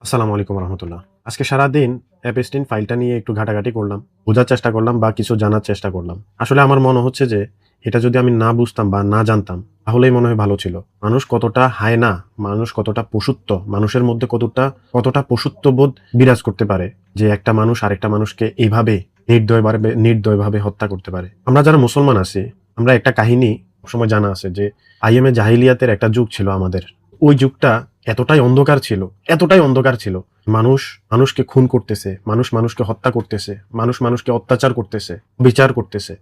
আসসালামু আলাইকুম রহমতুল্লাহ। আজকে সারাদিন অ্যাপস্টিন ফাইলটা নিয়ে একটু ঘাটাঘাটি করলাম, বোঝার চেষ্টা করলাম বা কিছু জানার চেষ্টা করলাম। আসলে আমার মনে হচ্ছে যে এটা যদি আমি না বুঝতাম বা না জানতাম তাহলেই মনে হয় ভালো ছিল। মানুষ কতটা হায়না, মানুষ কতটা পশুত্ব, মানুষের মধ্যে কতটা কতটা পশুত্ববোধ বিরাজ করতে পারে যে একটা মানুষ আরেকটা মানুষকে এইভাবে নির্দয়ভাবে হত্যা করতে পারে। আমরা যারা মুসলমান আছি, আমরা একটা কাহিনী সবসময় জানা আছে যে আইএমএ জাহিলিয়াতের একটা যুগ ছিল আমাদের। ওই যুগটা এতটাই অন্ধকার ছিল। মানুষ মানুষকে খুন করতেছে, মানুষ মানুষকে হত্যা করতেছে, মানুষ মানুষকে অত্যাচার করতেছে, বিচার করতেছে,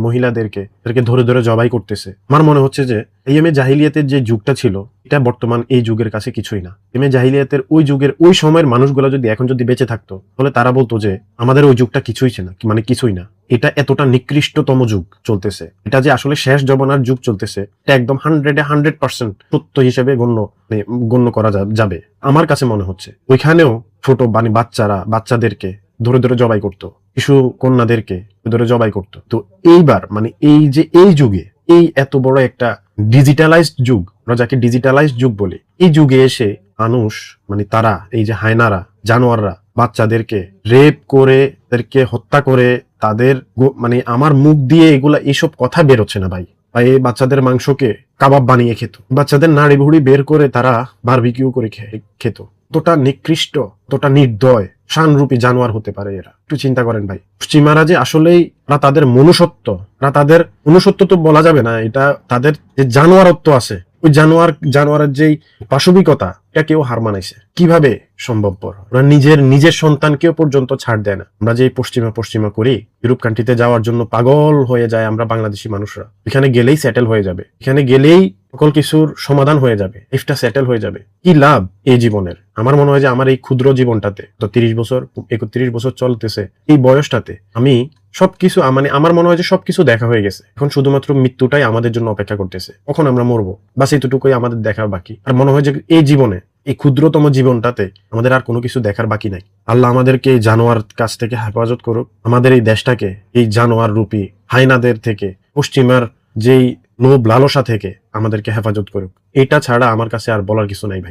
মহিলাদেরকে এদেরকে ধরে ধরে জবাই করতেছে। আমার মনে হচ্ছে যে ইয়েমে জাহিলিয়াতের যে যুগটা ছিল এটা বর্তমান এই যুগের কাছে কিছুই না। ইয়েমে জাহিলিয়াতের ওই যুগের ওই সময়ের মানুষগুলো যদি এখন যদি বেঁচে থাকতো তাহলে তারা বলতো যে আমাদের ওই যুগটা কিছুই ছিল না, মানে কিছুই না। এটা এতটা নিকৃষ্টতম যুগ চলতেছে, এটা যে আসলে শেষ জমানার যুগ চলতেছে এটা একদম 100% সত্য হিসেবে গণ্য করা যাবে আমার কাছে মনে হচ্ছে। ওইখানেও ছোট বাচ্চাদেরকে ধরে ধরে জবাই করতো, শিশু কন্যাদেরকে ধরে জবাই করতো। তো এইবার এই যুগে, এই এত বড় একটা ডিজিটালাইজড যুগ, আমরা যাকে ডিজিটালাইজড যুগ বলি, এই যুগে এসে মানুষ তারা এই যে হায়নারা, জানোয়াররা বাচ্চাদেরকে রেপ করে, তাদেরকে হত্যা করে, তাদের আমার মুখ দিয়ে এইসব কথা বেরোচ্ছে না ভাই। এই বাচ্চাদের মাংসকে কাবাব বানিয়ে খেত, বাচ্চাদের নাড়ি ভুড়ি বের করে তারা বারবিকিউ করে খেত। তোটা নিকৃষ্ট, তোটা নির্দয় শানরূপী জানোয়ার হতে পারে এরা। একটু চিন্তা করেন ভাই, পশ্চিমারা যে আসলেই তাদের মনুষ্যত্ব তো বলা যাবে না, এটা তাদের যে জানোয়ারত্ব আছে, ওই জানোয়ারের যেই পাশবিকতা এটা কেউ হার মানাইছে। কিভাবে সম্ভবপর? ওরা নিজের সন্তানকেও পর্যন্ত ছাড় দেয় না। আমরা যে পশ্চিমা করি, ইউরোপ কান্ট্রিতে যাওয়ার জন্য পাগল হয়ে যায় আমরা বাংলাদেশি মানুষরা। এখানে গেলেই সেটেল হয়ে যাবে, এখানে গেলেই সকল কিছুর সমাধান হয়ে যাবে, লাইফটা সেটেল হয়ে যাবে। কি লাভ এই জীবনের? আমার মনে হয় যে আমার এই ক্ষুদ্র জীবনটাতে, তো 31 বছর চলতেছে, এই বয়সটাতে আমি সবকিছু আমার মনে হয় যে সবকিছু দেখা হয়ে গেছে। এখন শুধুমাত্র মৃত্যুটাই আমাদের জন্য অপেক্ষা করতেছে, কখন আমরা মরবো, বাস এতটুকুই আমাদের দেখার বাকি। আর মনে হয় যে এই জীবনে, এই ক্ষুদ্রতম জীবনটাতে আমাদের আর কোনো কিছু দেখার বাকি নাই। আল্লাহ আমাদেরকে এই জানোয়ার কাছ থেকে হেফাজত করুক, আমাদের এই দেশটাকে এই জানোয়ার রূপী হায়নাদের থেকে, পশ্চিমার যেই লোভ লালসা থেকে আমাদেরকে হেফাজত করুক। এটা ছাড়া আমার কাছে আর বলার কিছু নাই ভাই।